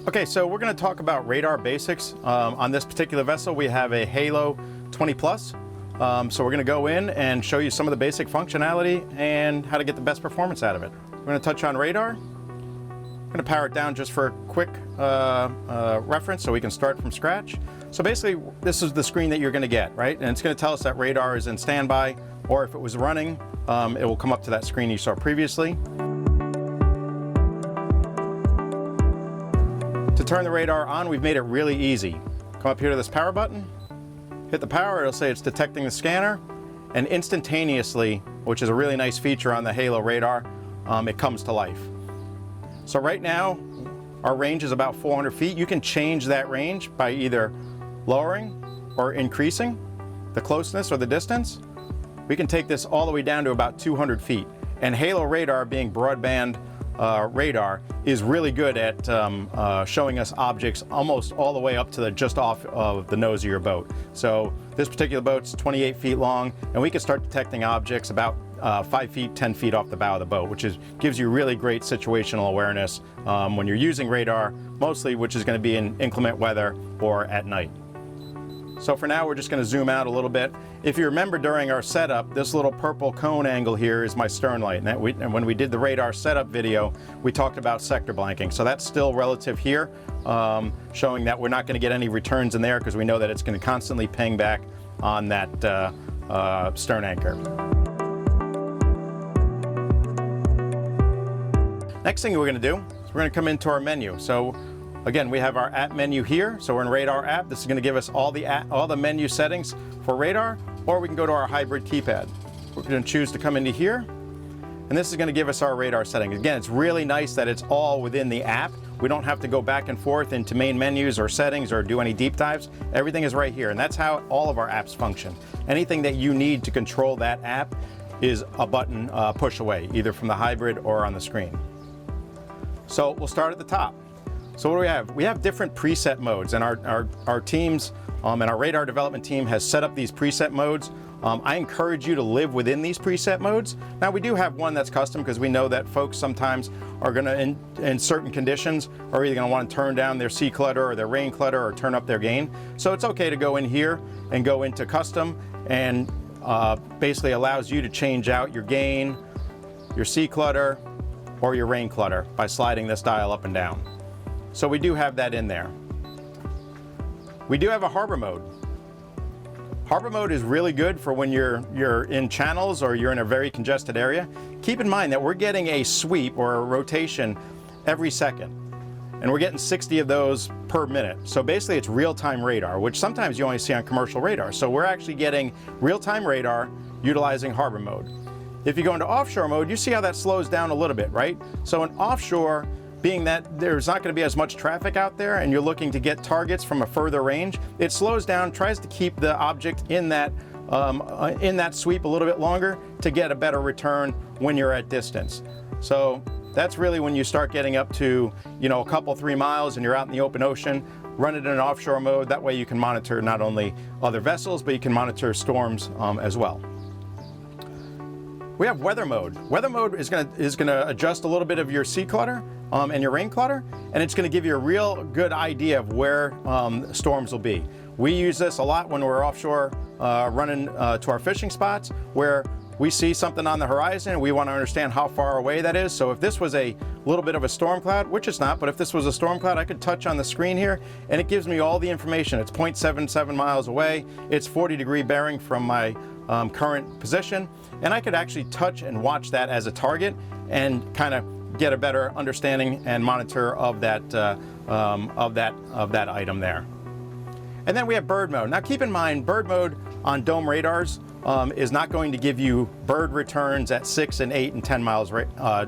Okay, so we're going to talk about radar basics. On this particular vessel, we have a Halo 20 Plus. So we're going to go in and show you some of the basic functionality and how to get the best performance out of it. We're going to touch on radar. I'm going to power it down just for a quick reference so we can start from scratch. So basically, this is the screen that you're going to get, right? And it's going to tell us that radar is in standby, or if it was running, it will come up to that screen you saw previously. To turn the radar on, we've made it really easy. Come up here to this power button, hit the power, it'll say it's detecting the scanner, and instantaneously, which is a really nice feature on the Halo radar, it comes to life. So right now, our range is about 400 feet. You can change that range by either lowering or increasing the closeness or the distance. We can take this all the way down to about 200 feet. And Halo radar, being broadband radar, is really good at showing us objects almost all the way up to just off of the nose of your boat. So this particular boat's 28 feet long, and we can start detecting objects about 5 feet, 10 feet off the bow of the boat, which gives you really great situational awareness when you're using radar, mostly which is going to be in inclement weather or at night. So for now, we're just going to zoom out a little bit. If you remember during our setup, this little purple cone angle here is my stern light. And when we did the radar setup video, we talked about sector blanking. So that's still relative here, showing that we're not going to get any returns in there because we know that it's going to constantly ping back on that stern anchor. Next thing we're going to do is we're going to come into our menu. So again, we have our app menu here. So we're in Radar app. This is going to give us all the menu settings for radar, or we can go to our hybrid keypad. We're going to choose to come into here, and this is going to give us our radar settings. Again, it's really nice that it's all within the app. We don't have to go back and forth into main menus or settings or do any deep dives. Everything is right here, and that's how all of our apps function. Anything that you need to control that app is a button push away, either from the hybrid or on the screen. So we'll start at the top. So what do we have? We have different preset modes, and our teams and our radar development team has set up these preset modes. I encourage you to live within these preset modes. Now we do have one that's custom because we know that folks sometimes are going to, in certain conditions, are either going to want to turn down their sea clutter or their rain clutter or turn up their gain. So it's okay to go in here and go into custom, and basically allows you to change out your gain, your sea clutter, or your rain clutter by sliding this dial up and down. So we do have that in there. We do have a harbor mode. Harbor mode is really good for when you're in channels or you're in a very congested area. Keep in mind that we're getting a sweep or a rotation every second, and we're getting 60 of those per minute. So basically it's real-time radar, which sometimes you only see on commercial radar. So we're actually getting real-time radar utilizing harbor mode. If you go into offshore mode, you see how that slows down a little bit, right? So in offshore, being that there's not going to be as much traffic out there and you're looking to get targets from a further range, it slows down, tries to keep the object in that sweep a little bit longer to get a better return when you're at distance. So that's really when you start getting up to, a couple, 3 miles and you're out in the open ocean. Run it in an offshore mode. That way you can monitor not only other vessels, but you can monitor storms as well. We have weather mode. Weather mode is going to adjust a little bit of your sea clutter and your rain clutter, and it's going to give you a real good idea of where storms will be. We use this a lot when we're offshore running to our fishing spots, where we see something on the horizon and we want to understand how far away that is. So if this was a little bit of a storm cloud, which it's not, but if this was a storm cloud, I could touch on the screen here and it gives me all the information. It's 0.77 miles away. It's 40-degree bearing from my current position, and I could actually touch and watch that as a target and kind of get a better understanding and monitor of that item there. And then we have bird mode. Now keep in mind, bird mode on dome radars is not going to give you bird returns at 6 and 8 and 10 miles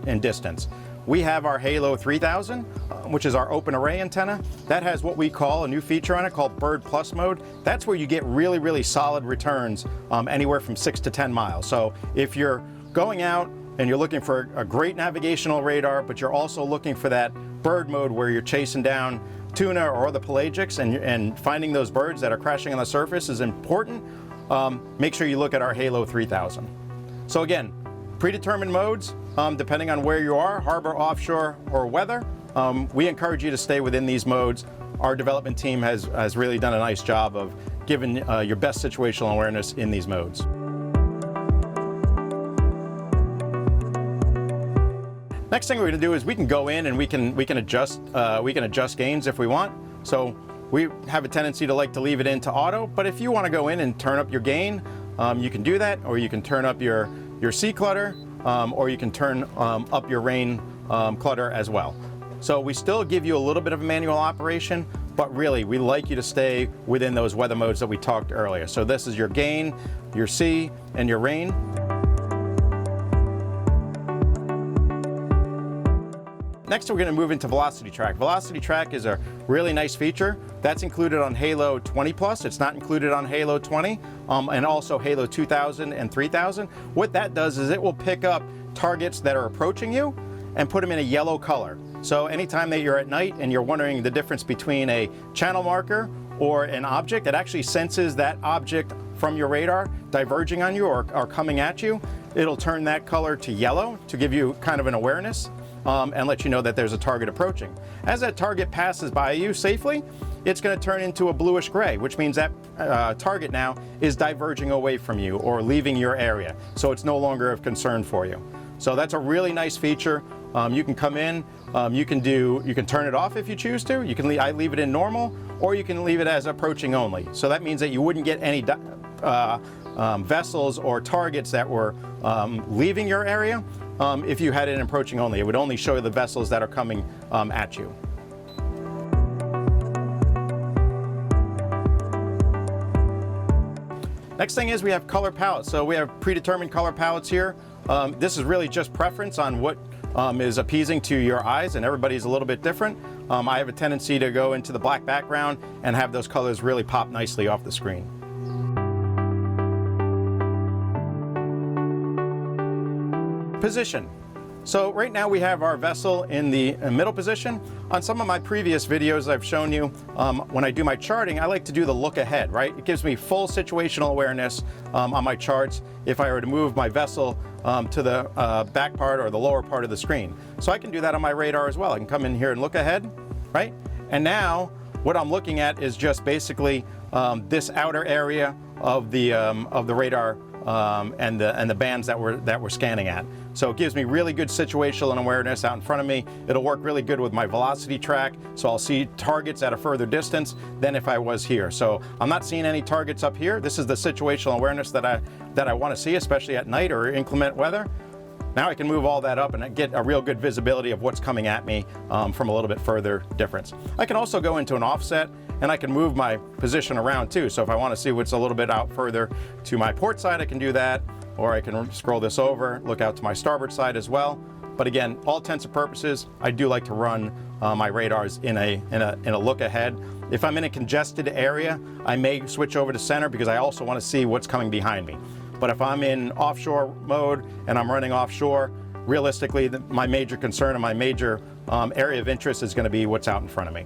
in distance. We have our Halo 3000, which is our open array antenna. That has what we call a new feature on it called Bird Plus mode. That's where you get really, really solid returns anywhere from 6 to 10 miles. So if you're going out and you're looking for a great navigational radar, but you're also looking for that bird mode where you're chasing down tuna or other pelagics and finding those birds that are crashing on the surface is important, make sure you look at our Halo 3000. So again, predetermined modes, depending on where you are, harbor, offshore, or weather. we encourage you to stay within these modes. Our development team has really done a nice job of giving your best situational awareness in these modes. Next thing we're going to do is we can go in and we can adjust gains if we want. So we have a tendency to like to leave it into auto, but if you want to go in and turn up your gain, you can do that, or you can turn up your C clutter, or you can turn up your rain clutter as well. So we still give you a little bit of a manual operation, but really we like you to stay within those weather modes that we talked earlier. So this is your gain, your C, and your rain. Next, we're going to move into VelocityTrack. VelocityTrack is a really nice feature that's included on Halo 20 Plus. It's not included on Halo 20 and also Halo 2000 and 3000. What that does is it will pick up targets that are approaching you and put them in a yellow color. So anytime that you're at night and you're wondering the difference between a channel marker or an object, it actually senses that object from your radar diverging on you or coming at you. It'll turn that color to yellow to give you kind of an awareness. And let you know that there's a target approaching. As that target passes by you safely, it's going to turn into a bluish gray, which means that target now is diverging away from you or leaving your area. So it's no longer of concern for you. So that's a really nice feature. You can come in, you can turn it off if you choose to. I leave it in normal, or you can leave it as approaching only. So that means that you wouldn't get any vessels or targets that were leaving your area. If you had it in approaching only, it would only show you the vessels that are coming at you. Next thing is we have color palettes. So we have predetermined color palettes here. This is really just preference on what is appeasing to your eyes, and everybody's a little bit different. I have a tendency to go into the black background and have those colors really pop nicely off the screen. Position. So right now we have our vessel in the middle position. On some of my previous videos I've shown you when I do my charting, I like to do the look ahead, right? It gives me full situational awareness on my charts if I were to move my vessel to the back part or the lower part of the screen. So I can do that on my radar as well. I can come in here and look ahead, right? And now what I'm looking at is just basically this outer area of the radar and the bands that we're scanning at. So it gives me really good situational awareness out in front of me. It'll work really good with my velocity track, so I'll see targets at a further distance than if I was here. So I'm not seeing any targets up here. This is the situational awareness that I want to see, especially at night or inclement weather. Now I can move all that up and get a real good visibility of what's coming at me from a little bit further difference. I can also go into an offset and I can move my position around too. So if I want to see what's a little bit out further to my port side, I can do that. Or I can scroll this over, look out to my starboard side as well. But again, all intents and purposes, I do like to run my radars in a look ahead. If I'm in a congested area, I may switch over to center because I also want to see what's coming behind me. But if I'm in offshore mode and I'm running offshore, realistically, my major concern and my major area of interest is going to be what's out in front of me.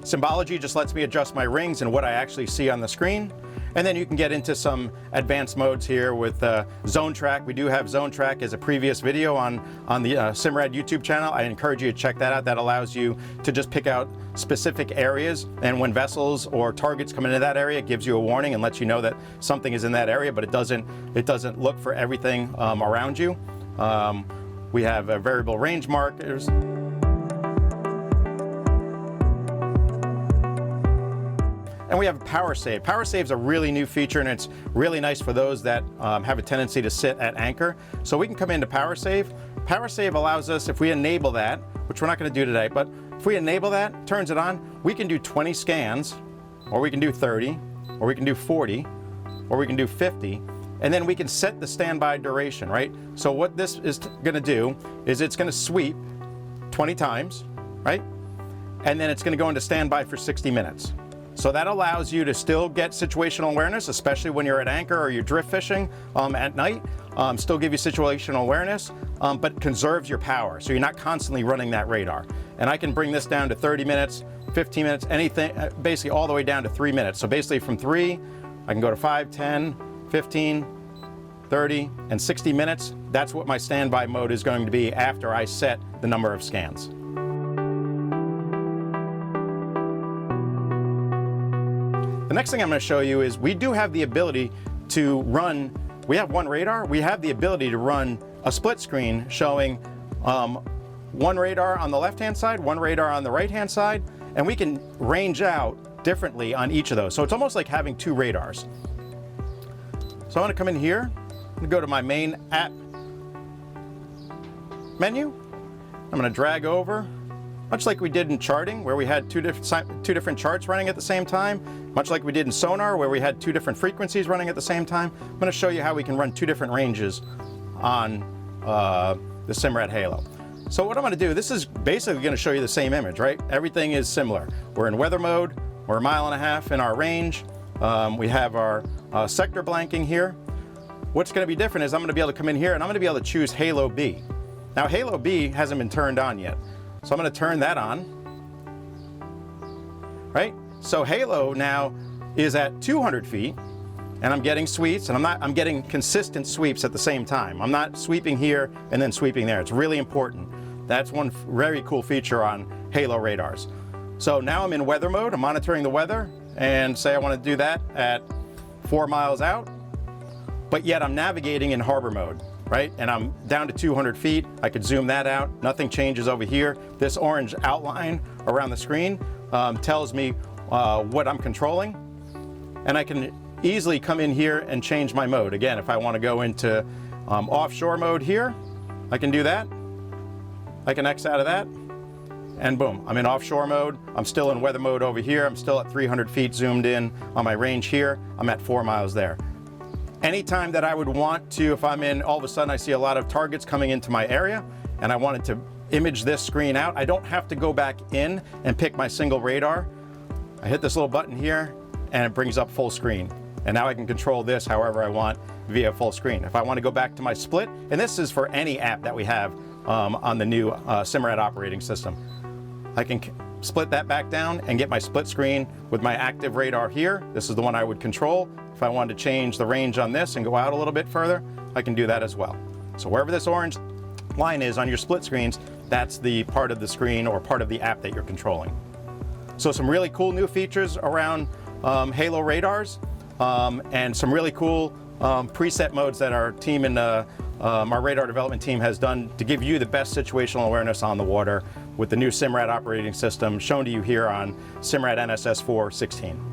Symbology just lets me adjust my rings and what I actually see on the screen. And then you can get into some advanced modes here with ZoneTrack. We do have ZoneTrack as a previous video on the Simrad YouTube channel. I encourage you to check that out. That allows you to just pick out specific areas, and when vessels or targets come into that area, it gives you a warning and lets you know that something is in that area, but it doesn't look for everything around you. We have variable range markers. And we have Power Save. Power Save is a really new feature, and it's really nice for those that have a tendency to sit at anchor. So we can come into Power Save. Power Save allows us, if we enable that, which we're not going to do today, but if we enable that, turns it on, we can do 20 scans, or we can do 30, or we can do 40, or we can do 50, and then we can set the standby duration, right? So what this is going to do is it's going to sweep 20 times, right? And then it's going to go into standby for 60 minutes. So that allows you to still get situational awareness, especially when you're at anchor or you're drift fishing at night. Still give you situational awareness, but conserves your power. So you're not constantly running that radar. And I can bring this down to 30 minutes, 15 minutes, anything, basically all the way down to 3 minutes. So basically from 3, I can go to 5, 10, 15, 30, and 60 minutes. That's what my standby mode is going to be after I set the number of scans. The next thing I'm going to show you is we do have the ability to run, we have one radar, we have the ability to run a split screen showing one radar on the left-hand side, one radar on the right-hand side, and we can range out differently on each of those. So it's almost like having two radars. So I want to come in here and go to my main app menu. I'm going to drag over, much like we did in charting, where we had two different charts running at the same time, much like we did in sonar, where we had two different frequencies running at the same time. I'm going to show you how we can run two different ranges on the Simrad Halo. So what I'm going to do, this is basically going to show you the same image, right? Everything is similar. We're in weather mode, we're 1.5 miles in our range, we have our sector blanking here. What's going to be different is I'm going to be able to come in here and I'm going to be able to choose Halo B. Now Halo B hasn't been turned on yet, so I'm going to turn that on, right? So Halo now is at 200 feet, and I'm getting sweeps, and I'm getting consistent sweeps at the same time. I'm not sweeping here and then sweeping there. It's really important. That's one very cool feature on Halo radars. So now I'm in weather mode. I'm monitoring the weather, and say I want to do that at 4 miles out, but yet I'm navigating in harbor mode, right? And I'm down to 200 feet. I could zoom that out. Nothing changes over here. This orange outline around the screen tells me what I'm controlling, and I can easily come in here and change my mode. Again, if I want to go into offshore mode here, I can do that. I can X out of that, and boom, I'm in offshore mode. I'm still in weather mode over here. I'm still at 300 feet zoomed in on my range here. I'm at 4 miles there. Anytime that I would want to, if I'm in, all of a sudden I see a lot of targets coming into my area, and I wanted to image this screen out, I don't have to go back in and pick my single radar. I hit this little button here, and it brings up full screen. And now I can control this however I want via full screen. If I want to go back to my split, and this is for any app that we have on the new Simrad operating system, I can split that back down and get my split screen with my active radar here. This is the one I would control. If I wanted to change the range on this and go out a little bit further, I can do that as well. So wherever this orange line is on your split screens, that's the part of the screen or part of the app that you're controlling. So some really cool new features around Halo radars. And some really cool preset modes that our team in our radar development team has done to give you the best situational awareness on the water with the new Simrad operating system shown to you here on Simrad NSS 4.16.